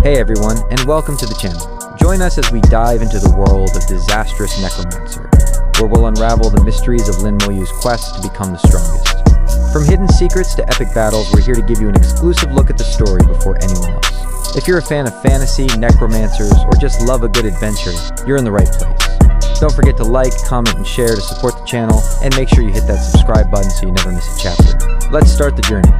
Hey everyone, and welcome to the channel. Join us as we dive into the world of Disastrous Necromancer, where we'll unravel the mysteries of Lin Moyu's quest to become the strongest. From hidden secrets to epic battles, we're here to give you an exclusive look at the story before anyone else. If you're a fan of fantasy, necromancers, or just love a good adventure, you're in the right place. Don't forget to like, comment, and share to support the channel, and make sure you hit that subscribe button so you never miss a chapter. Let's start the journey.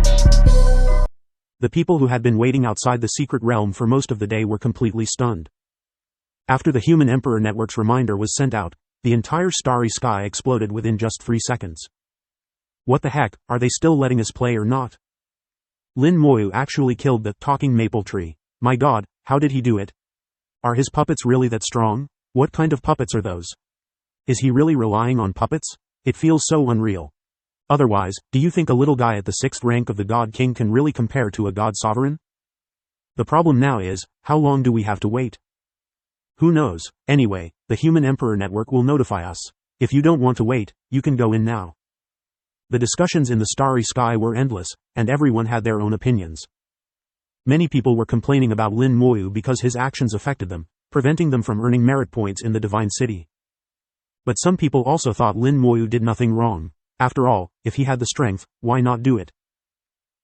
The people who had been waiting outside the secret realm for most of the day were completely stunned. After the Human Emperor Network's reminder was sent out, the entire starry sky exploded within just 3 seconds. What the heck, are they still letting us play or not? Lin Moyu actually killed the talking maple tree. My god, how did he do it? Are his puppets really that strong? What kind of puppets are those? Is he really relying on puppets? It feels so unreal. Otherwise, do you think a little guy at the 6th rank of the God King can really compare to a God Sovereign? The problem now is, how long do we have to wait? Who knows? Anyway, the Human Emperor Network will notify us. If you don't want to wait, you can go in now. The discussions in the starry sky were endless, and everyone had their own opinions. Many people were complaining about Lin Moyu because his actions affected them, preventing them from earning merit points in the Divine City. But some people also thought Lin Moyu did nothing wrong. After all, if he had the strength, why not do it?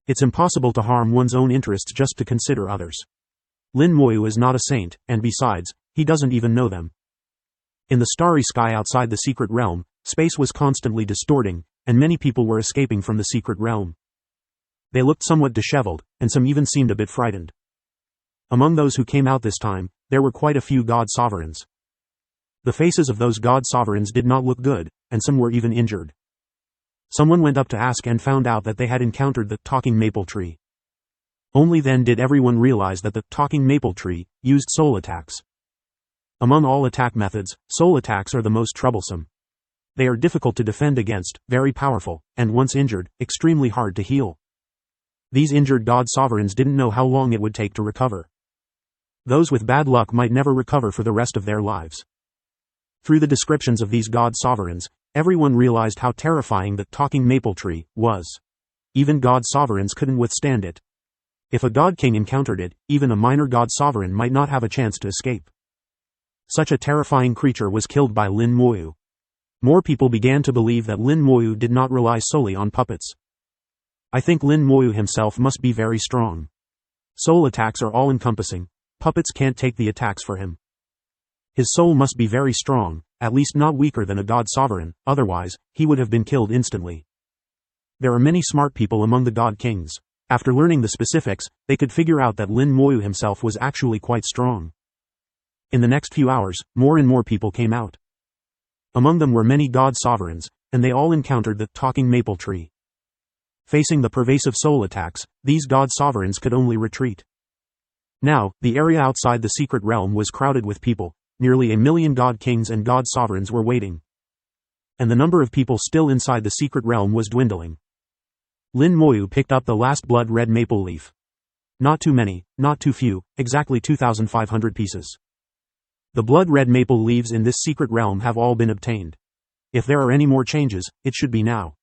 It's impossible to harm one's own interests just to consider others. Lin Moyu is not a saint, and besides, he doesn't even know them. In the starry sky outside the secret realm, space was constantly distorting, and many people were escaping from the secret realm. They looked somewhat disheveled, and some even seemed a bit frightened. Among those who came out this time, there were quite a few God Sovereigns. The faces of those God Sovereigns did not look good, and some were even injured. Someone went up to ask and found out that they had encountered the talking maple tree. Only then did everyone realize that the talking maple tree used soul attacks. Among all attack methods, soul attacks are the most troublesome. They are difficult to defend against, very powerful, and once injured, extremely hard to heal. These injured God Sovereigns didn't know how long it would take to recover. Those with bad luck might never recover for the rest of their lives. Through the descriptions of these God Sovereigns, everyone realized how terrifying the talking maple tree was. Even God Sovereigns couldn't withstand it. If a God King encountered it, even a minor God Sovereign might not have a chance to escape. Such a terrifying creature was killed by Lin Moyu. More people began to believe that Lin Moyu did not rely solely on puppets. I think Lin Moyu himself must be very strong. Soul attacks are all-encompassing. Puppets can't take the attacks for him. His soul must be very strong, at least not weaker than a God Sovereign, otherwise, he would have been killed instantly. There are many smart people among the God Kings. After learning the specifics, they could figure out that Lin Moyu himself was actually quite strong. In the next few hours, more and more people came out. Among them were many God Sovereigns, and they all encountered the talking maple tree. Facing the pervasive soul attacks, these God Sovereigns could only retreat. Now, the area outside the secret realm was crowded with people. Nearly 1 million God Kings and God Sovereigns were waiting. And the number of people still inside the secret realm was dwindling. Lin Moyu picked up the last blood red maple leaf. Not too many, not too few, exactly 2,500 pieces. The blood red maple leaves in this secret realm have all been obtained. If there are any more changes, it should be now.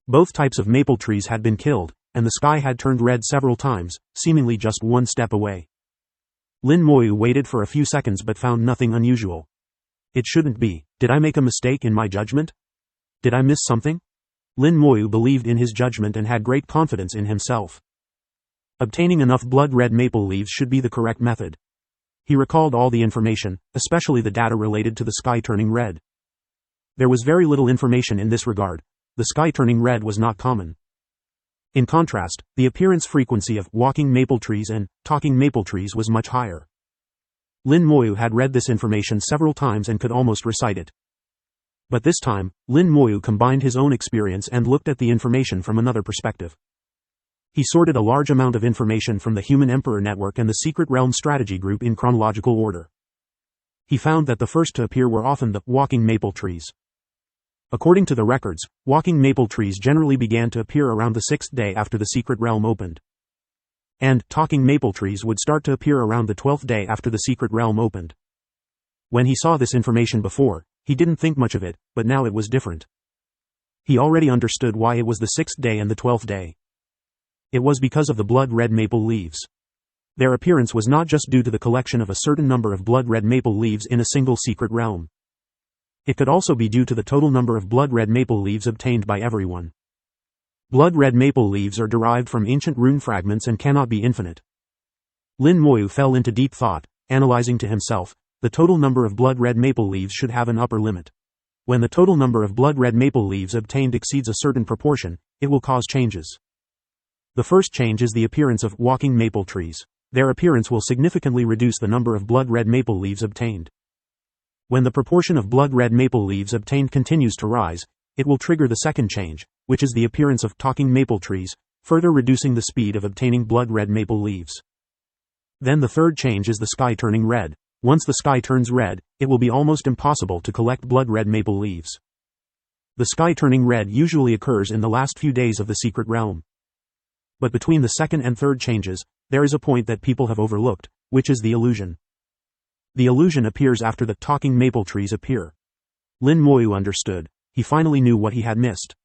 Both types of maple trees had been killed, and the sky had turned red several times, seemingly just one step away. Lin Moyu waited for a few seconds but found nothing unusual. It shouldn't be. Did I make a mistake in my judgment? Did I miss something? Lin Moyu believed in his judgment and had great confidence in himself. Obtaining enough blood red maple leaves should be the correct method. He recalled all the information, especially the data related to the sky turning red. There was very little information in this regard. The sky turning red was not common. In contrast, the appearance frequency of walking maple trees and talking maple trees was much higher. Lin Moyu had read this information several times and could almost recite it. But this time, Lin Moyu combined his own experience and looked at the information from another perspective. He sorted a large amount of information from the Human Emperor Network and the Secret Realm Strategy Group in chronological order. He found that the first to appear were often the walking maple trees. According to the records, walking maple trees generally began to appear around the 6th day after the secret realm opened. And talking maple trees would start to appear around the 12th day after the secret realm opened. When he saw this information before, he didn't think much of it, but now it was different. He already understood why it was the 6th day and the 12th day. It was because of the blood red maple leaves. Their appearance was not just due to the collection of a certain number of blood-red maple leaves in a single secret realm. It could also be due to the total number of blood-red maple leaves obtained by everyone. Blood-red maple leaves are derived from ancient rune fragments and cannot be infinite. Lin Moyu fell into deep thought, analyzing to himself, the total number of blood-red maple leaves should have an upper limit. When the total number of blood-red maple leaves obtained exceeds a certain proportion, it will cause changes. The first change is the appearance of walking maple trees. Their appearance will significantly reduce the number of blood-red maple leaves obtained. When the proportion of blood-red maple leaves obtained continues to rise, it will trigger the second change, which is the appearance of talking maple trees, further reducing the speed of obtaining blood-red maple leaves. Then the third change is the sky turning red. Once the sky turns red, it will be almost impossible to collect blood-red maple leaves. The sky turning red usually occurs in the last few days of the secret realm. But between the second and third changes, there is a point that people have overlooked, which is the illusion. The illusion appears after the talking maple trees appear. Lin Moyu understood. He finally knew what he had missed.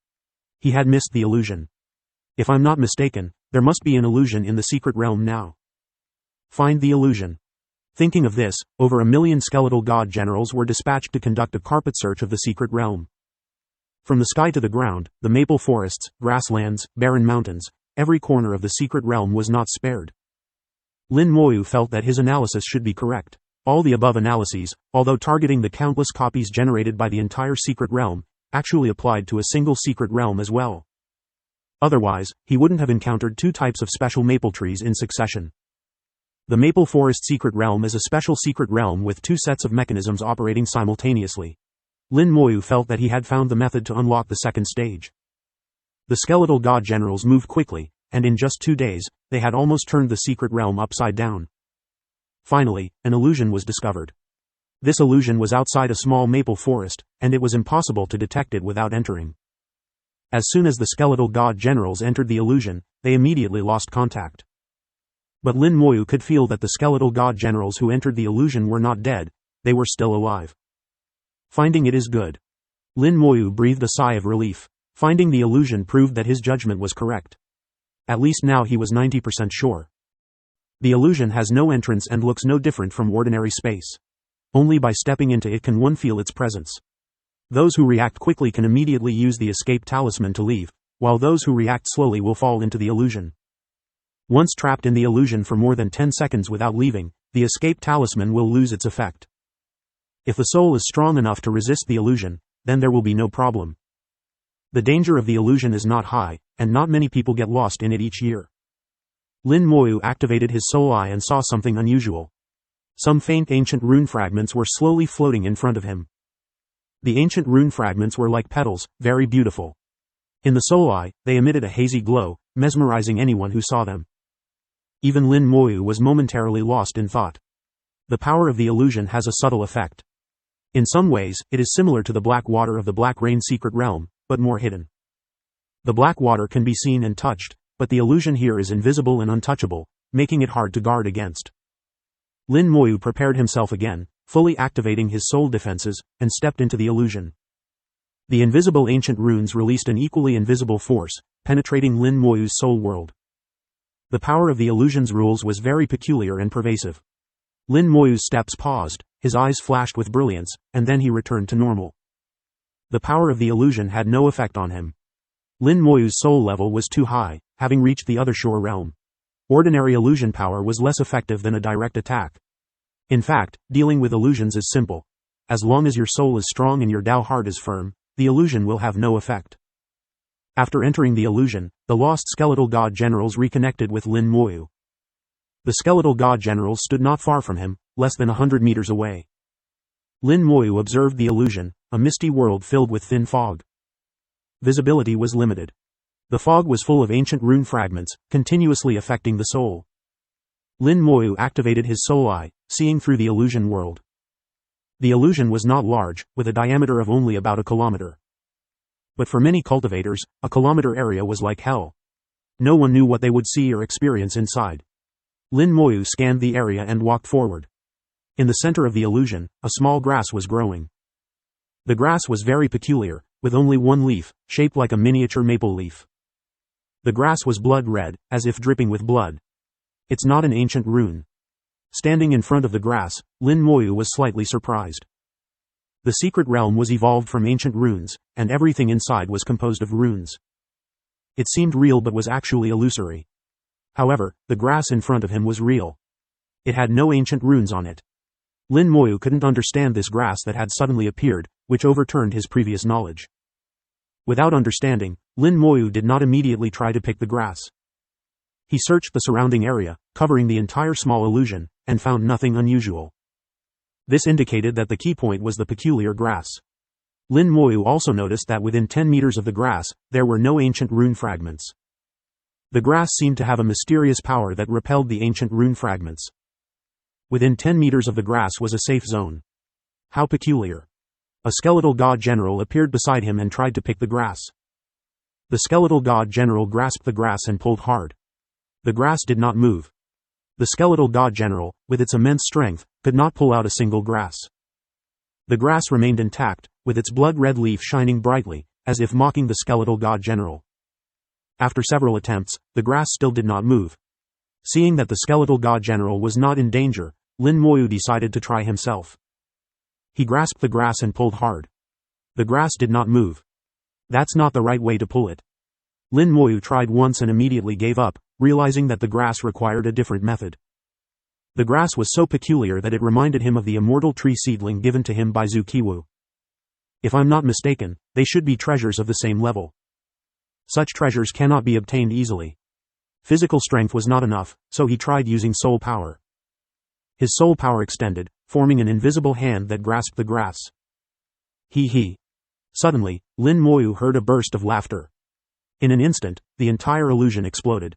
He had missed the illusion. If I'm not mistaken, there must be an illusion in the secret realm now. Find the illusion. Thinking of this, over 1 million skeletal god generals were dispatched to conduct a carpet search of the secret realm. From the sky to the ground, the maple forests, grasslands, barren mountains, every corner of the secret realm was not spared. Lin Moyu felt that his analysis should be correct. All the above analyses, although targeting the countless copies generated by the entire secret realm, actually applied to a single secret realm as well. Otherwise, he wouldn't have encountered two types of special maple trees in succession. The Maple Forest Secret Realm is a special secret realm with two sets of mechanisms operating simultaneously. Lin Moyu felt that he had found the method to unlock the second stage. The skeletal god generals moved quickly, and in just 2 days, they had almost turned the secret realm upside down. Finally, an illusion was discovered. This illusion was outside a small maple forest, and it was impossible to detect it without entering. As soon as the skeletal god generals entered the illusion, they immediately lost contact. But Lin Moyu could feel that the skeletal god generals who entered the illusion were not dead, they were still alive. Finding it is good. Lin Moyu breathed a sigh of relief. Finding the illusion proved that his judgment was correct. At least now he was 90% sure. The illusion has no entrance and looks no different from ordinary space. Only by stepping into it can one feel its presence. Those who react quickly can immediately use the escape talisman to leave, while those who react slowly will fall into the illusion. Once trapped in the illusion for more than 10 seconds without leaving, the escape talisman will lose its effect. If the soul is strong enough to resist the illusion, then there will be no problem. The danger of the illusion is not high, and not many people get lost in it each year. Lin Moyu activated his soul eye and saw something unusual. Some faint ancient rune fragments were slowly floating in front of him. The ancient rune fragments were like petals, very beautiful. In the soul eye, they emitted a hazy glow, mesmerizing anyone who saw them. Even Lin Moyu was momentarily lost in thought. The power of the illusion has a subtle effect. In some ways, it is similar to the black water of the Black Rain secret realm, but more hidden. The black water can be seen and touched, but the illusion here is invisible and untouchable, making it hard to guard against. Lin Moyu prepared himself again, fully activating his soul defenses, and stepped into the illusion. The invisible ancient runes released an equally invisible force, penetrating Lin Moyu's soul world. The power of the illusion's rules was very peculiar and pervasive. Lin Moyu's steps paused, his eyes flashed with brilliance, and then he returned to normal. The power of the illusion had no effect on him. Lin Moyu's soul level was too high, having reached the other shore realm. Ordinary illusion power was less effective than a direct attack. In fact, dealing with illusions is simple. As long as your soul is strong and your Dao heart is firm, the illusion will have no effect. After entering the illusion, the lost skeletal god generals reconnected with Lin Moyu. The skeletal god generals stood not far from him, less than 100 meters away. Lin Moyu observed the illusion, a misty world filled with thin fog. Visibility was limited. The fog was full of ancient rune fragments, continuously affecting the soul. Lin Moyu activated his soul eye, seeing through the illusion world. The illusion was not large, with a diameter of only about a kilometer. But for many cultivators, a kilometer area was like hell. No one knew what they would see or experience inside. Lin Moyu scanned the area and walked forward. In the center of the illusion, a small grass was growing. The grass was very peculiar, with only one leaf, shaped like a miniature maple leaf. The grass was blood red, as if dripping with blood. It's not an ancient rune. Standing in front of the grass, Lin Moyu was slightly surprised. The secret realm was evolved from ancient runes, and everything inside was composed of runes. It seemed real but was actually illusory. However, the grass in front of him was real. It had no ancient runes on it. Lin Moyu couldn't understand this grass that had suddenly appeared, which overturned his previous knowledge. Without understanding, Lin Moyu did not immediately try to pick the grass. He searched the surrounding area, covering the entire small illusion, and found nothing unusual. This indicated that the key point was the peculiar grass. Lin Moyu also noticed that within 10 meters of the grass, there were no ancient rune fragments. The grass seemed to have a mysterious power that repelled the ancient rune fragments. Within 10 meters of the grass was a safe zone. How peculiar. A skeletal god general appeared beside him and tried to pick the grass. The skeletal god general grasped the grass and pulled hard. The grass did not move. The skeletal god general, with its immense strength, could not pull out a single grass. The grass remained intact, with its blood-red leaf shining brightly, as if mocking the skeletal god general. After several attempts, the grass still did not move. Seeing that the skeletal god general was not in danger, Lin Moyu decided to try himself. He grasped the grass and pulled hard. The grass did not move. That's not the right way to pull it. Lin Moyu tried once and immediately gave up, realizing that the grass required a different method. The grass was so peculiar that it reminded him of the immortal tree seedling given to him by Zhu Qiwu. If I'm not mistaken, they should be treasures of the same level. Such treasures cannot be obtained easily. Physical strength was not enough, so he tried using soul power. His soul power extended, forming an invisible hand that grasped the grass. He. Suddenly, Lin Moyu heard a burst of laughter. In an instant, the entire illusion exploded.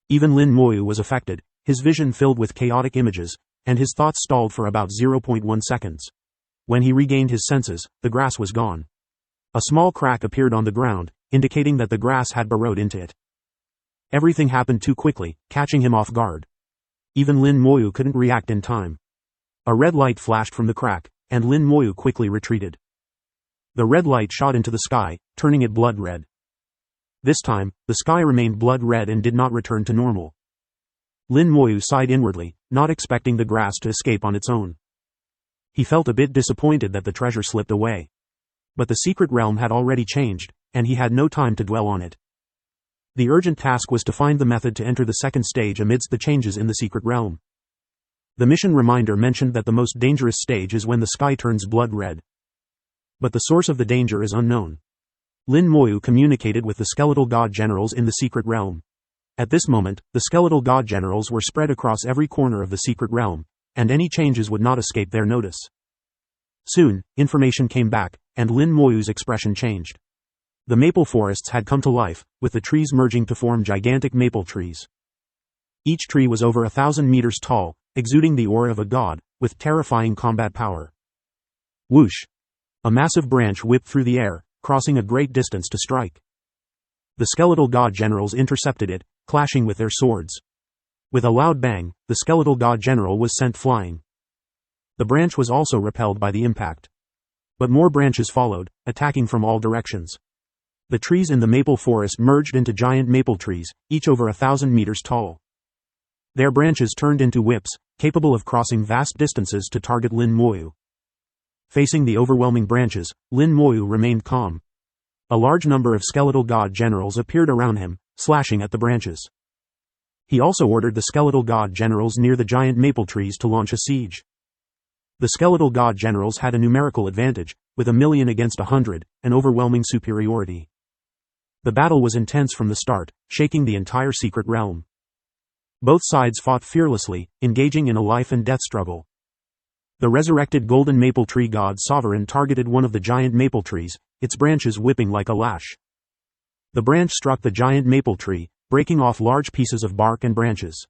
Even Lin Moyu was affected, his vision filled with chaotic images, and his thoughts stalled for about 0.1 seconds. When he regained his senses, the grass was gone. A small crack appeared on the ground, indicating that the grass had burrowed into it. Everything happened too quickly, catching him off guard. Even Lin Moyu couldn't react in time. A red light flashed from the crack, and Lin Moyu quickly retreated. The red light shot into the sky, turning it blood red. This time, the sky remained blood red and did not return to normal. Lin Moyu sighed inwardly, not expecting the grass to escape on its own. He felt a bit disappointed that the treasure slipped away. But the secret realm had already changed, and he had no time to dwell on it. The urgent task was to find the method to enter the second stage amidst the changes in the secret realm. The mission reminder mentioned that the most dangerous stage is when the sky turns blood red. But the source of the danger is unknown. Lin Moyu communicated with the skeletal god generals in the secret realm. At this moment, the skeletal god generals were spread across every corner of the secret realm, and any changes would not escape their notice. Soon, information came back, and Lin Moyu's expression changed. The maple forests had come to life, with the trees merging to form gigantic maple trees. Each tree was over 1,000 meters tall, exuding the aura of a god, with terrifying combat power. Whoosh! A massive branch whipped through the air, crossing a great distance to strike. The skeletal god generals intercepted it, clashing with their swords. With a loud bang, the skeletal god general was sent flying. The branch was also repelled by the impact. But more branches followed, attacking from all directions. The trees in the maple forest merged into giant maple trees, each over 1,000 meters tall. Their branches turned into whips, capable of crossing vast distances to target Lin Moyu. Facing the overwhelming branches, Lin Moyu remained calm. A large number of skeletal god generals appeared around him, slashing at the branches. He also ordered the skeletal god generals near the giant maple trees to launch a siege. The skeletal god generals had a numerical advantage, with 1,000,000 against 100, an overwhelming superiority. The battle was intense from the start, shaking the entire secret realm. Both sides fought fearlessly, engaging in a life and death struggle. The resurrected golden maple tree god sovereign targeted one of the giant maple trees, its branches whipping like a lash. The branch struck the giant maple tree, breaking off large pieces of bark and branches.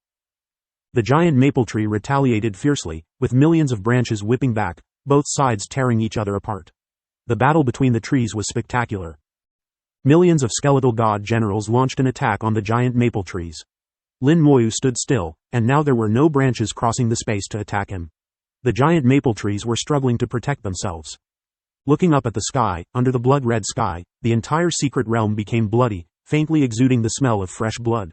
The giant maple tree retaliated fiercely, with millions of branches whipping back, both sides tearing each other apart. The battle between the trees was spectacular. Millions of skeletal god generals launched an attack on the giant maple trees. Lin Moyu stood still, and now there were no branches crossing the space to attack him. The giant maple trees were struggling to protect themselves. Looking up at the sky, under the blood-red sky, the entire secret realm became bloody, faintly exuding the smell of fresh blood.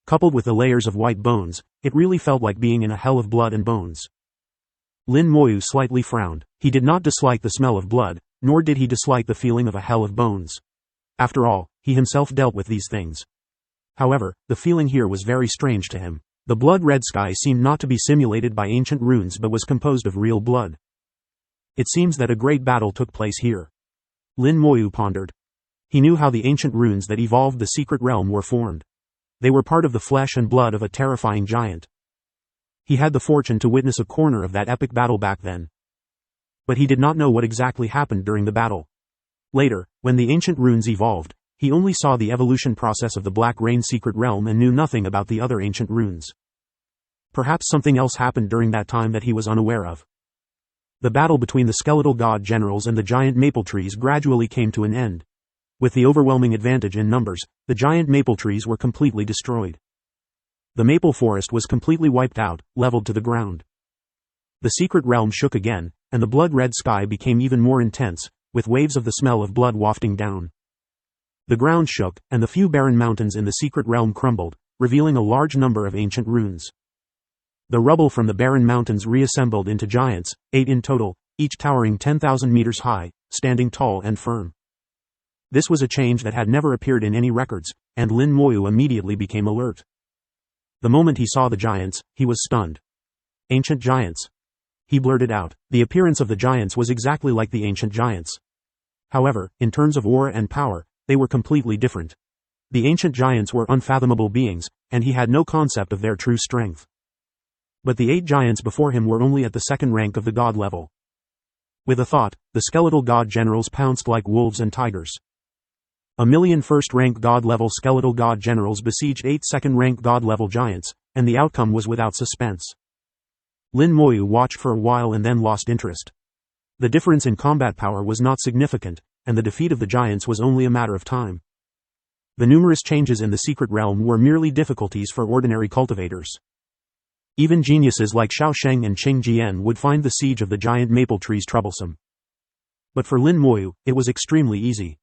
Coupled with the layers of white bones, it really felt like being in a hell of blood and bones. Lin Moyu slightly frowned. He did not dislike the smell of blood, nor did he dislike the feeling of a hell of bones. After all, he himself dealt with these things. However, the feeling here was very strange to him. The blood-red sky seemed not to be simulated by ancient runes but was composed of real blood. It seems that a great battle took place here. Lin Moyu pondered. He knew how the ancient runes that evolved the secret realm were formed. They were part of the flesh and blood of a terrifying giant. He had the fortune to witness a corner of that epic battle back then. But he did not know what exactly happened during the battle. Later, when the ancient runes evolved, he only saw the evolution process of the Black Rain secret realm and knew nothing about the other ancient runes. Perhaps something else happened during that time that he was unaware of. The battle between the skeletal god generals and the giant maple trees gradually came to an end. With the overwhelming advantage in numbers, the giant maple trees were completely destroyed. The maple forest was completely wiped out, leveled to the ground. The secret realm shook again, and the blood-red sky became even more intense, with waves of the smell of blood wafting down. The ground shook, and the few barren mountains in the secret realm crumbled, revealing a large number of ancient runes. The rubble from the barren mountains reassembled into giants, 8 in total, each towering 10,000 meters high, standing tall and firm. This was a change that had never appeared in any records, and Lin Moyu immediately became alert. The moment he saw the giants, he was stunned. Ancient giants. He blurted out. The appearance of the giants was exactly like the ancient giants. However, in terms of aura and power, they were completely different. The ancient giants were unfathomable beings, and he had no concept of their true strength. But the 8 giants before him were only at the second rank of the god level. With a thought, the skeletal god generals pounced like wolves and tigers. A million first-rank god-level skeletal god generals besieged 8 second-rank god-level giants, and the outcome was without suspense. Lin Moyu watched for a while and then lost interest. The difference in combat power was not significant, and the defeat of the giants was only a matter of time. The numerous changes in the secret realm were merely difficulties for ordinary cultivators. Even geniuses like Xiao Sheng and Qing Jian would find the siege of the giant maple trees troublesome. But for Lin Moyu, it was extremely easy.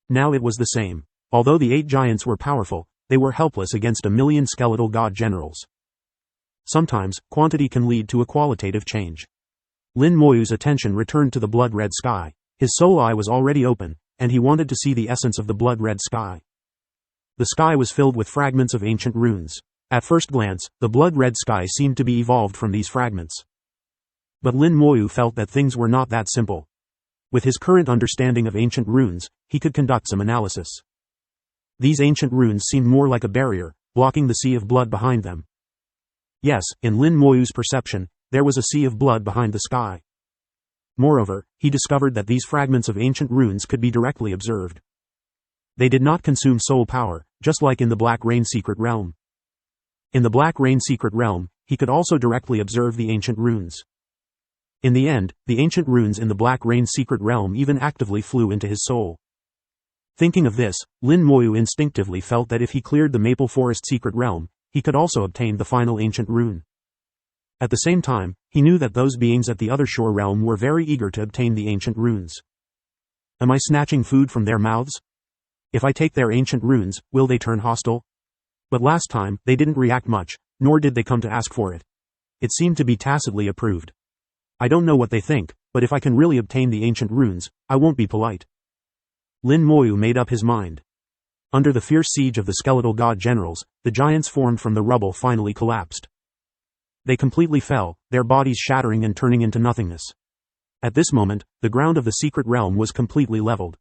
Now it was the same. Although the 8 giants were powerful, they were helpless against a million skeletal god generals. Sometimes, quantity can lead to a qualitative change. Lin Moyu's attention returned to the blood-red sky. His soul eye was already open, and he wanted to see the essence of the blood-red sky. The sky was filled with fragments of ancient runes. At first glance, the blood-red sky seemed to be evolved from these fragments. But Lin Moyu felt that things were not that simple. With his current understanding of ancient runes, he could conduct some analysis. These ancient runes seemed more like a barrier, blocking the sea of blood behind them. Yes, in Lin Moyu's perception, there was a sea of blood behind the sky. Moreover, he discovered that these fragments of ancient runes could be directly observed. They did not consume soul power, just like in the Black Rain secret realm. In the Black Rain secret realm, he could also directly observe the ancient runes. In the end, the ancient runes in the Black Rain secret realm even actively flew into his soul. Thinking of this, Lin Moyu instinctively felt that if he cleared the Maple Forest secret realm, he could also obtain the final ancient rune. At the same time, he knew that those beings at the other shore realm were very eager to obtain the ancient runes. Am I snatching food from their mouths? If I take their ancient runes, will they turn hostile? But last time, they didn't react much, nor did they come to ask for it. It seemed to be tacitly approved. I don't know what they think, but if I can really obtain the ancient runes, I won't be polite. Lin Moyu made up his mind. Under the fierce siege of the skeletal god generals, the giants formed from the rubble finally collapsed. They completely fell, their bodies shattering and turning into nothingness. At this moment, the ground of the secret realm was completely leveled.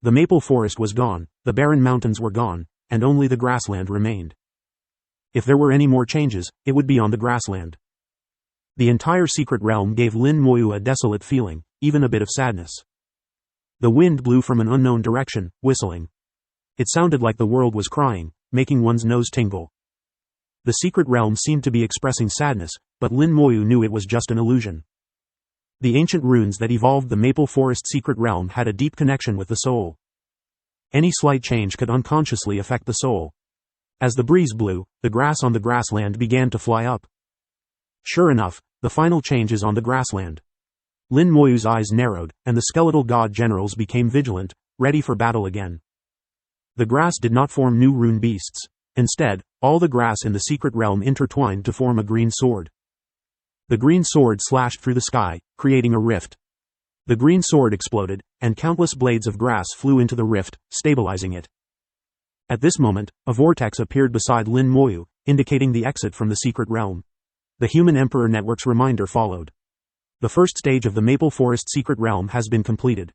The maple forest was gone, the barren mountains were gone, and only the grassland remained. If there were any more changes, it would be on the grassland. The entire secret realm gave Lin Moyu a desolate feeling, even a bit of sadness. The wind blew from an unknown direction, whistling. It sounded like the world was crying, making one's nose tingle. The secret realm seemed to be expressing sadness, but Lin Moyu knew it was just an illusion. The ancient runes that evolved the Maple Forest secret realm had a deep connection with the soul. Any slight change could unconsciously affect the soul. As the breeze blew, the grass on the grassland began to fly up. Sure enough, the final change is on the grassland. Lin Moyu's eyes narrowed, and the skeletal god generals became vigilant, ready for battle again. The grass did not form new rune beasts. Instead, All the grass in the secret realm intertwined to form a green sword. The green sword slashed through the sky, creating a rift. The green sword exploded, and countless blades of grass flew into the rift, stabilizing it. At this moment, a vortex appeared beside Lin Moyu, indicating the exit from the secret realm. The Human Emperor Network's reminder followed. The first stage of the Maple Forest secret realm has been completed.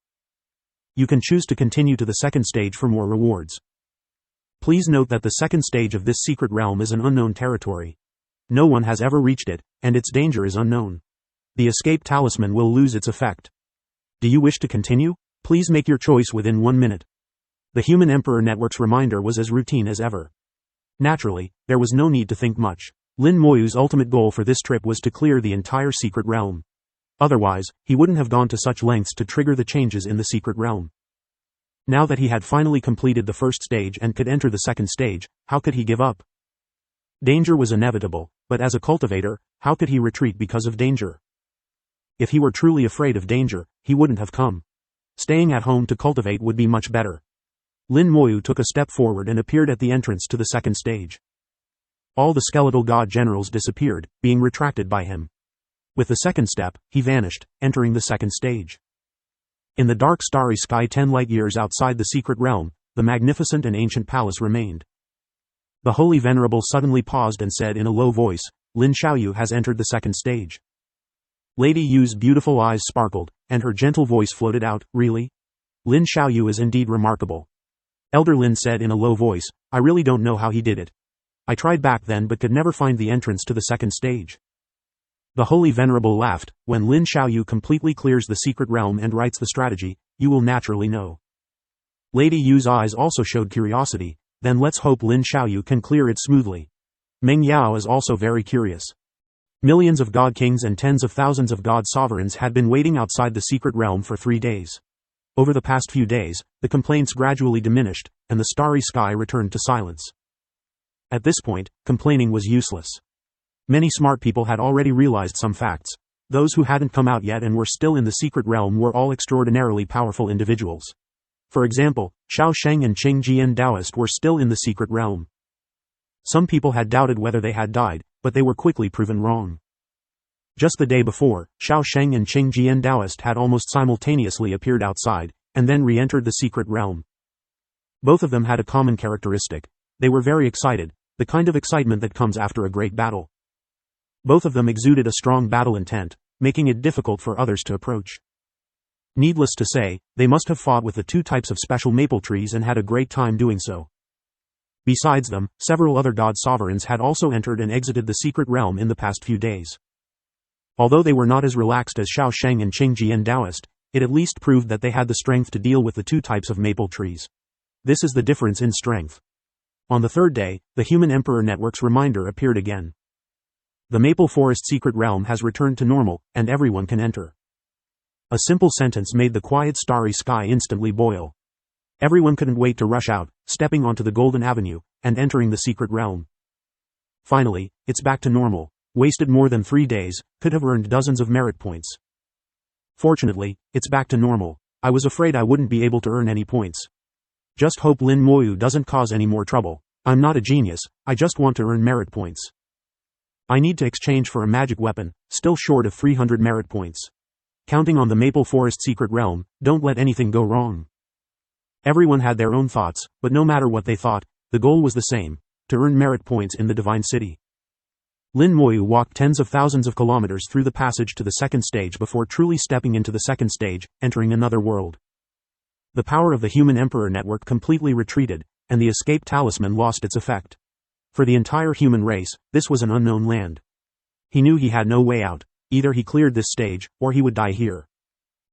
You can choose to continue to the second stage for more rewards. Please note that the second stage of this secret realm is an unknown territory. No one has ever reached it, and its danger is unknown. The escape talisman will lose its effect. Do you wish to continue? Please make your choice within 1 minute. The Human Emperor Network's reminder was as routine as ever. Naturally, there was no need to think much. Lin Moyu's ultimate goal for this trip was to clear the entire secret realm. Otherwise, he wouldn't have gone to such lengths to trigger the changes in the secret realm. Now that he had finally completed the first stage and could enter the second stage, how could he give up? Danger was inevitable, but as a cultivator, how could he retreat because of danger? If he were truly afraid of danger, he wouldn't have come. Staying at home to cultivate would be much better. Lin Moyu took a step forward and appeared at the entrance to the second stage. All the skeletal god generals disappeared, being retracted by him. With the second step, he vanished, entering the second stage. In the dark starry sky 10 light years outside the secret realm, the magnificent and ancient palace remained. The Holy Venerable suddenly paused and said in a low voice, Lin Xiaoyu has entered the second stage. Lady Yu's beautiful eyes sparkled, and her gentle voice floated out, really? Lin Xiaoyu is indeed remarkable. Elder Lin said in a low voice, I really don't know how he did it. I tried back then but could never find the entrance to the second stage. The Holy Venerable laughed, when Lin Xiaoyu completely clears the secret realm and writes the strategy, you will naturally know. Lady Yu's eyes also showed curiosity, then let's hope Lin Xiaoyu can clear it smoothly. Meng Yao is also very curious. Millions of god kings and tens of thousands of god sovereigns had been waiting outside the secret realm for 3 days. Over the past few days, the complaints gradually diminished, and the starry sky returned to silence. At this point, complaining was useless. Many smart people had already realized some facts. Those who hadn't come out yet and were still in the secret realm were all extraordinarily powerful individuals. For example, Xiao Sheng and Qing Jian Taoist were still in the secret realm. Some people had doubted whether they had died, but they were quickly proven wrong. Just the day before, Xiao Sheng and Qing Jian Taoist had almost simultaneously appeared outside, and then re-entered the secret realm. Both of them had a common characteristic. They were very excited, the kind of excitement that comes after a great battle. Both of them exuded a strong battle intent, making it difficult for others to approach. Needless to say, they must have fought with the 2 types of special maple trees and had a great time doing so. Besides them, several other god sovereigns had also entered and exited the secret realm in the past few days. Although they were not as relaxed as Xiao Sheng and Qing Jian Taoist, it at least proved that they had the strength to deal with the 2 types of maple trees. This is the difference in strength. On the third day, the Human Emperor Network's reminder appeared again. The Maple Forest secret realm has returned to normal, and everyone can enter. A simple sentence made the quiet starry sky instantly boil. Everyone couldn't wait to rush out, stepping onto the Golden Avenue, and entering the secret realm. Finally, it's back to normal. Wasted more than 3 days, could have earned dozens of merit points. Fortunately, it's back to normal. I was afraid I wouldn't be able to earn any points. Just hope Lin Moyu doesn't cause any more trouble. I'm not a genius, I just want to earn merit points. I need to exchange for a magic weapon, still short of 300 merit points. Counting on the Maple Forest secret realm, don't let anything go wrong. Everyone had their own thoughts, but no matter what they thought, the goal was the same, to earn merit points in the Divine City. Lin Moyu walked tens of thousands of kilometers through the passage to the second stage before truly stepping into the second stage, entering another world. The power of the Human Emperor Network completely retreated, and the escape talisman lost its effect. For the entire human race, this was an unknown land. He knew he had no way out. Either he cleared this stage, or he would die here.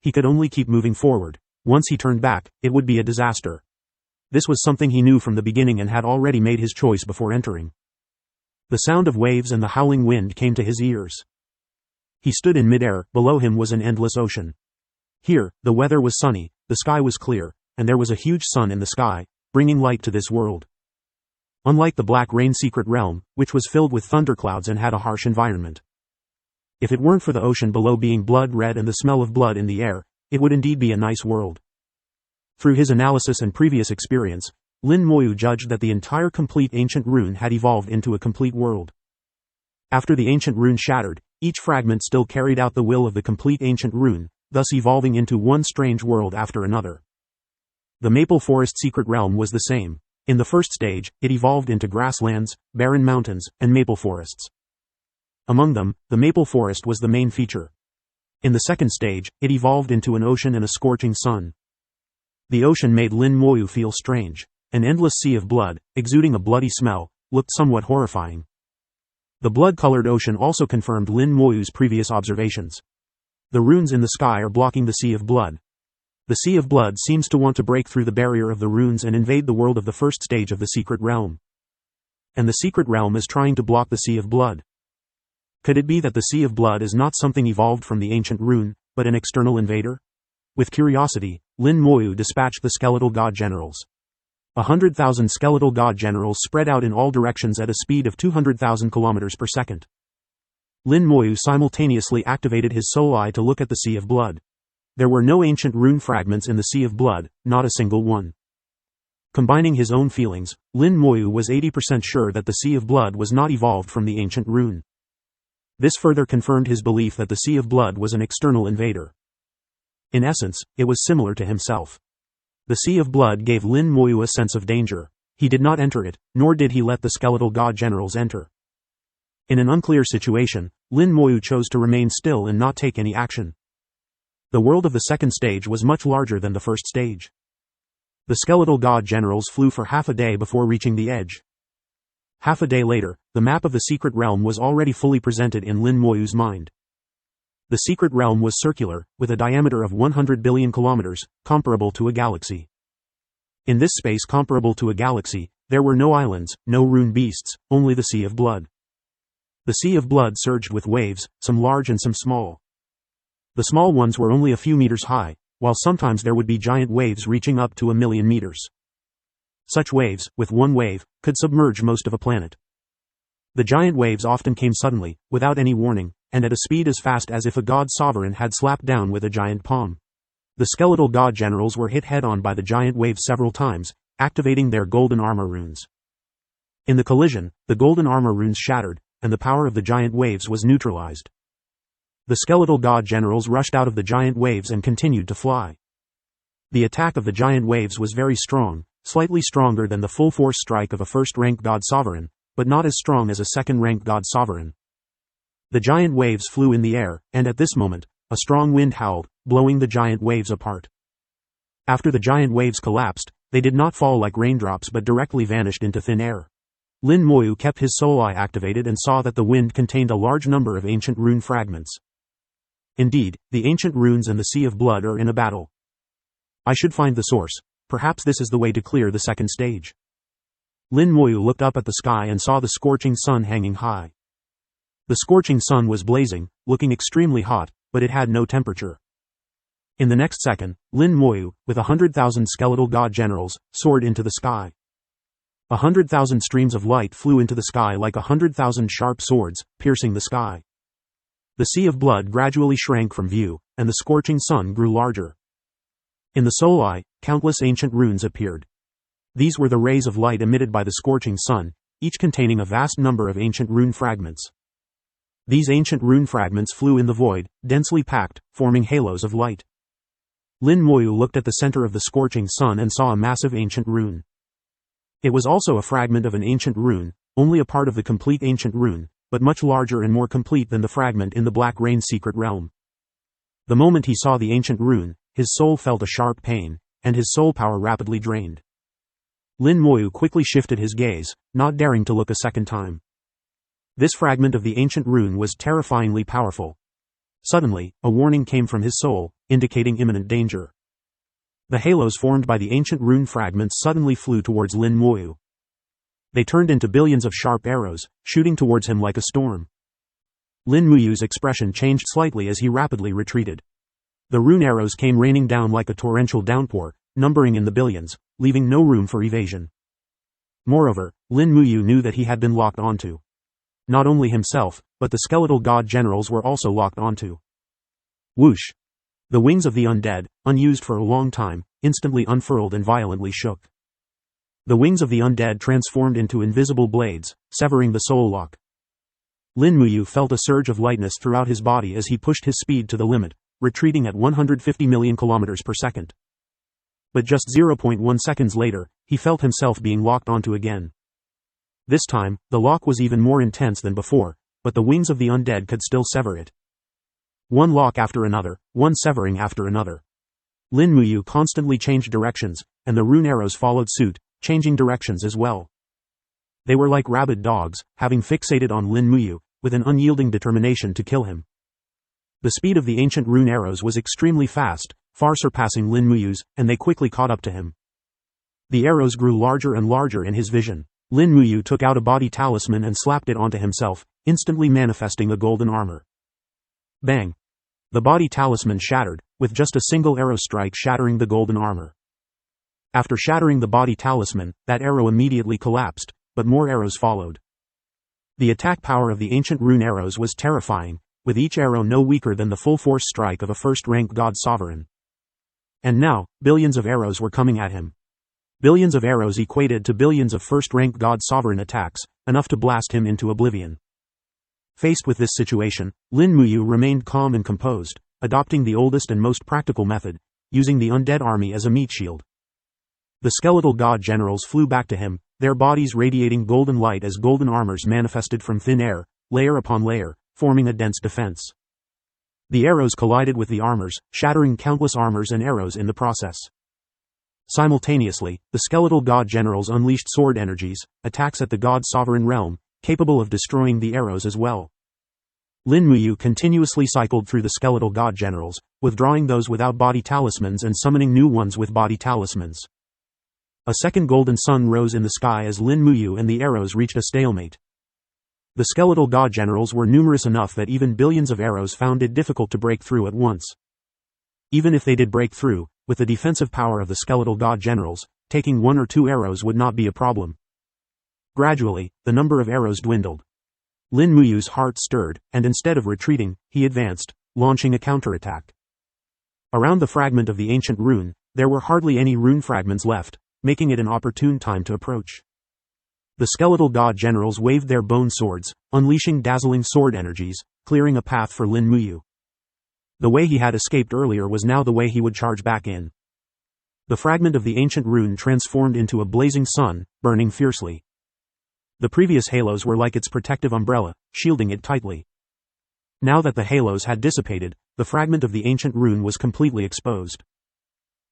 He could only keep moving forward. Once he turned back, it would be a disaster. This was something he knew from the beginning and had already made his choice before entering. The sound of waves and the howling wind came to his ears. He stood in midair, below him was an endless ocean. Here, the weather was sunny, the sky was clear, and there was a huge sun in the sky, bringing light to this world. Unlike the Black Rain secret realm, which was filled with thunderclouds and had a harsh environment. If it weren't for the ocean below being blood red and the smell of blood in the air, it would indeed be a nice world. Through his analysis and previous experience, Lin Moyu judged that the entire complete ancient rune had evolved into a complete world. After the ancient rune shattered, each fragment still carried out the will of the complete ancient rune, thus evolving into one strange world after another. The Maple Forest secret realm was the same. In the first stage, it evolved into grasslands, barren mountains, and maple forests. Among them, the maple forest was the main feature. In the second stage, it evolved into an ocean and a scorching sun. The ocean made Lin Moyu feel strange. An endless sea of blood, exuding a bloody smell, looked somewhat horrifying. The blood-colored ocean also confirmed Lin Moyu's previous observations. The runes in the sky are blocking the sea of blood. The sea of blood seems to want to break through the barrier of the runes and invade the world of the first stage of the secret realm. And the secret realm is trying to block the sea of blood. Could it be that the sea of blood is not something evolved from the ancient rune, but an external invader? With curiosity, Lin Moyu dispatched the skeletal god generals. 100,000 skeletal god generals spread out in all directions at a speed of 200,000 kilometers per second. Lin Moyu simultaneously activated his soul eye to look at the sea of blood. There were no ancient rune fragments in the sea of blood, not a single one. Combining his own feelings, Lin Moyu was 80% sure that the sea of blood was not evolved from the ancient rune. This further confirmed his belief that the sea of blood was an external invader. In essence, it was similar to himself. The sea of blood gave Lin Moyu a sense of danger. He did not enter it, nor did he let the skeletal god generals enter. In an unclear situation, Lin Moyu chose to remain still and not take any action. The world of the second stage was much larger than the first stage. The skeletal god generals flew for half a day before reaching the edge. Half a day later, the map of the secret realm was already fully presented in Lin Moyu's mind. The secret realm was circular, with a diameter of 100 billion kilometers, comparable to a galaxy. In this space comparable to a galaxy, there were no islands, no rune beasts, only the sea of blood. The sea of blood surged with waves, some large and some small. The small ones were only a few meters high, while sometimes there would be giant waves reaching up to 1,000,000 meters. Such waves, with one wave, could submerge most of a planet. The giant waves often came suddenly, without any warning, and at a speed as fast as if a god sovereign had slapped down with a giant palm. The skeletal god generals were hit head-on by the giant waves several times, activating their golden armor runes. In the collision, the golden armor runes shattered, and the power of the giant waves was neutralized. The skeletal god generals rushed out of the giant waves and continued to fly. The attack of the giant waves was very strong, slightly stronger than the full-force strike of a first-rank god sovereign, but not as strong as a second-rank god sovereign. The giant waves flew in the air, and at this moment, a strong wind howled, blowing the giant waves apart. After the giant waves collapsed, they did not fall like raindrops but directly vanished into thin air. Lin Moyu kept his soul eye activated and saw that the wind contained a large number of ancient rune fragments. Indeed, the ancient runes and the sea of blood are in a battle. I should find the source. Perhaps this is the way to clear the second stage. Lin Moyu looked up at the sky and saw the scorching sun hanging high. The scorching sun was blazing, looking extremely hot, but it had no temperature. In the next second, Lin Moyu, with 100,000 skeletal god generals, soared into the sky. 100,000 streams of light flew into the sky like 100,000 sharp swords, piercing the sky. The sea of blood gradually shrank from view, and the scorching sun grew larger. In the soul eye, countless ancient runes appeared. These were the rays of light emitted by the scorching sun, each containing a vast number of ancient rune fragments. These ancient rune fragments flew in the void, densely packed, forming halos of light. Lin Moyu looked at the center of the scorching sun and saw a massive ancient rune. It was also a fragment of an ancient rune, only a part of the complete ancient rune, but much larger and more complete than the fragment in the Black Rain secret realm. The moment he saw the ancient rune, his soul felt a sharp pain, and his soul power rapidly drained. Lin Moyu quickly shifted his gaze, not daring to look a second time. This fragment of the ancient rune was terrifyingly powerful. Suddenly, a warning came from his soul, indicating imminent danger. The halos formed by the ancient rune fragments suddenly flew towards Lin Moyu. They turned into billions of sharp arrows, shooting towards him like a storm. Lin Moyu's expression changed slightly as he rapidly retreated. The rune arrows came raining down like a torrential downpour, numbering in the billions, leaving no room for evasion. Moreover, Lin Moyu knew that he had been locked onto. Not only himself, but the skeletal god generals were also locked onto. Whoosh! The wings of the undead, unused for a long time, instantly unfurled and violently shook. The wings of the undead transformed into invisible blades, severing the soul lock. Lin Muyu felt a surge of lightness throughout his body as he pushed his speed to the limit, retreating at 150 million kilometers per second. But just 0.1 seconds later, he felt himself being locked onto again. This time, the lock was even more intense than before, but the wings of the undead could still sever it. One lock after another, one severing after another. Lin Muyu constantly changed directions, and the rune arrows followed suit, changing directions as well. They were like rabid dogs, having fixated on Lin Muyu, with an unyielding determination to kill him. The speed of the ancient rune arrows was extremely fast, far surpassing Lin Muyu's, and they quickly caught up to him. The arrows grew larger and larger in his vision. Lin Muyu took out a body talisman and slapped it onto himself, instantly manifesting a golden armor. Bang! The body talisman shattered, with just a single arrow strike shattering the golden armor. After shattering the body talisman, that arrow immediately collapsed, but more arrows followed. The attack power of the ancient rune arrows was terrifying, with each arrow no weaker than the full force strike of a first-rank god sovereign. And now, billions of arrows were coming at him. Billions of arrows equated to billions of first-rank god sovereign attacks, enough to blast him into oblivion. Faced with this situation, Lin Muyu remained calm and composed, adopting the oldest and most practical method, using the undead army as a meat shield. The skeletal god generals flew back to him, their bodies radiating golden light as golden armors manifested from thin air, layer upon layer, forming a dense defense. The arrows collided with the armors, shattering countless armors and arrows in the process. Simultaneously, the skeletal god generals unleashed sword energies, attacks at the god sovereign realm, capable of destroying the arrows as well. Lin Muyu continuously cycled through the skeletal god generals, withdrawing those without body talismans and summoning new ones with body talismans. A second golden sun rose in the sky as Lin Muyu and the arrows reached a stalemate. The skeletal god generals were numerous enough that even billions of arrows found it difficult to break through at once. Even if they did break through, with the defensive power of the skeletal god generals, taking one or two arrows would not be a problem. Gradually, the number of arrows dwindled. Lin Muyu's heart stirred, and instead of retreating, he advanced, launching a counterattack. Around the fragment of the ancient rune, there were hardly any rune fragments left, making it an opportune time to approach. The skeletal god generals waved their bone swords, unleashing dazzling sword energies, clearing a path for Lin Muyu. The way he had escaped earlier was now the way he would charge back in. The fragment of the ancient rune transformed into a blazing sun, burning fiercely. The previous halos were like its protective umbrella, shielding it tightly. Now that the halos had dissipated, the fragment of the ancient rune was completely exposed.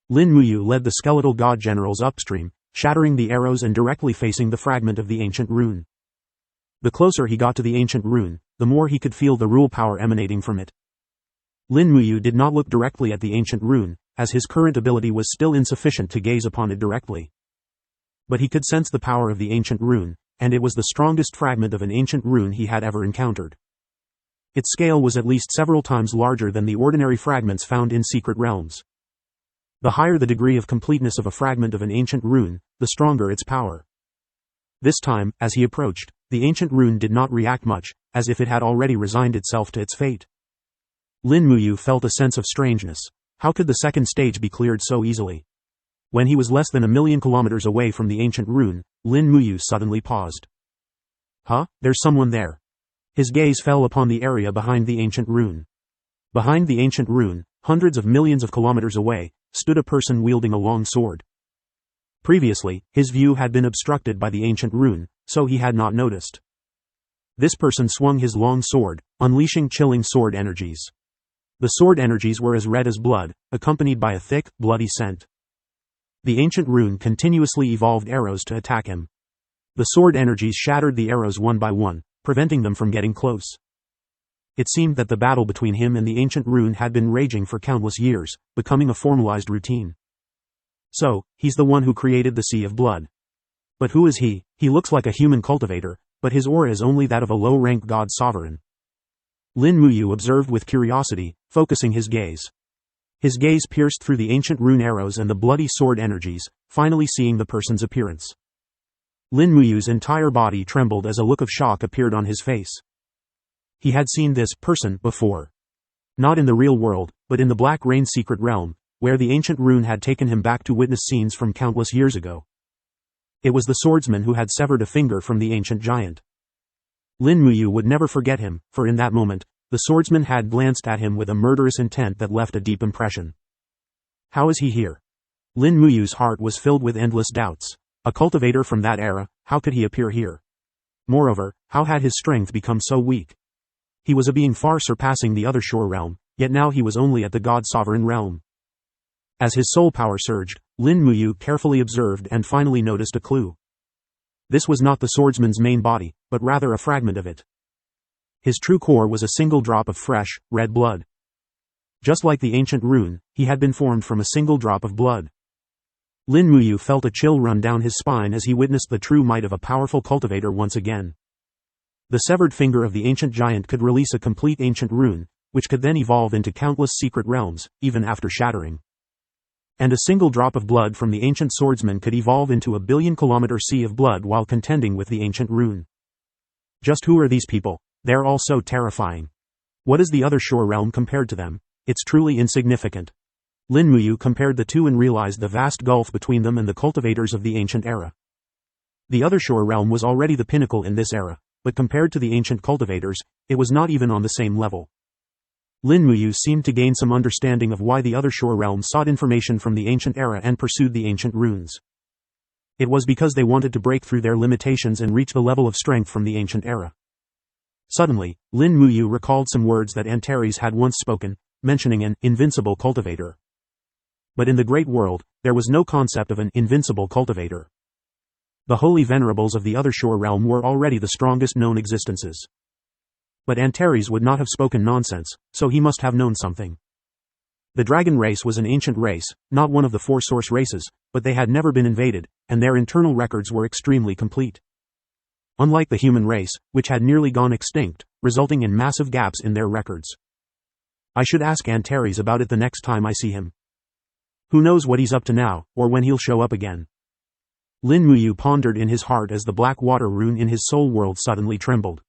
Lin Muyu led the skeletal god generals upstream, shattering the arrows and directly facing the fragment of the ancient rune. The closer he got to the ancient rune, the more he could feel the rule power emanating from it. Lin Muyu did not look directly at the ancient rune, as his current ability was still insufficient to gaze upon it directly. But he could sense the power of the ancient rune, and it was the strongest fragment of an ancient rune he had ever encountered. Its scale was at least several times larger than the ordinary fragments found in secret realms. The higher the degree of completeness of a fragment of an ancient rune, the stronger its power. This time, as he approached, the ancient rune did not react much, as if it had already resigned itself to its fate. Lin Muyu felt a sense of strangeness. How could the second stage be cleared so easily? When he was less than 1,000,000 kilometers away from the ancient rune, Lin Muyu suddenly paused. Huh? There's someone there. His gaze fell upon the area behind the ancient rune. Behind the ancient rune, hundreds of millions of kilometers away, stood a person wielding a long sword. Previously, his view had been obstructed by the ancient rune, so he had not noticed. This person swung his long sword, unleashing chilling sword energies. The sword energies were as red as blood, accompanied by a thick, bloody scent. The ancient rune continuously evolved arrows to attack him. The sword energies shattered the arrows one by one, preventing them from getting close. It seemed that the battle between him and the ancient rune had been raging for countless years, becoming a formalized routine. So, he's the one who created the Sea of Blood. But who is he? He looks like a human cultivator, but his aura is only that of a low-rank god sovereign. Lin Muyu observed with curiosity, focusing his gaze. His gaze pierced through the ancient rune arrows and the bloody sword energies, finally seeing the person's appearance. Lin Muyu's entire body trembled as a look of shock appeared on his face. He had seen this person before. Not in the real world, but in the Black Rain secret realm, where the ancient rune had taken him back to witness scenes from countless years ago. It was the swordsman who had severed a finger from the ancient giant. Lin Muyu would never forget him, for in that moment, the swordsman had glanced at him with a murderous intent that left a deep impression. How is he here? Lin Muyu's heart was filled with endless doubts. A cultivator from that era, how could he appear here? Moreover, how had his strength become so weak? He was a being far surpassing the other shore realm, yet now he was only at the god-sovereign realm. As his soul power surged, Lin Muyu carefully observed and finally noticed a clue. This was not the swordsman's main body, but rather a fragment of it. His true core was a single drop of fresh, red blood. Just like the ancient rune, he had been formed from a single drop of blood. Lin Muyu felt a chill run down his spine as he witnessed the true might of a powerful cultivator once again. The severed finger of the ancient giant could release a complete ancient rune, which could then evolve into countless secret realms, even after shattering. And a single drop of blood from the ancient swordsman could evolve into a billion-kilometer sea of blood while contending with the ancient rune. Just who are these people? They're all so terrifying. What is the other shore realm compared to them? It's truly insignificant. Lin Muyu compared the two and realized the vast gulf between them and the cultivators of the ancient era. The other shore realm was already the pinnacle in this era, but compared to the ancient cultivators, it was not even on the same level. Lin Muyu seemed to gain some understanding of why the other shore realm sought information from the ancient era and pursued the ancient runes. It was because they wanted to break through their limitations and reach the level of strength from the ancient era. Suddenly, Lin Muyu recalled some words that Antares had once spoken, mentioning an invincible cultivator. But in the great world, there was no concept of an invincible cultivator. The holy venerables of the other shore realm were already the strongest known existences. But Antares would not have spoken nonsense, so he must have known something. The dragon race was an ancient race, not one of the four source races, but they had never been invaded, and their internal records were extremely complete. Unlike the human race, which had nearly gone extinct, resulting in massive gaps in their records. I should ask Antares about it the next time I see him. Who knows what he's up to now, or when he'll show up again. Lin Muyu pondered in his heart as the black water rune in his soul world suddenly trembled.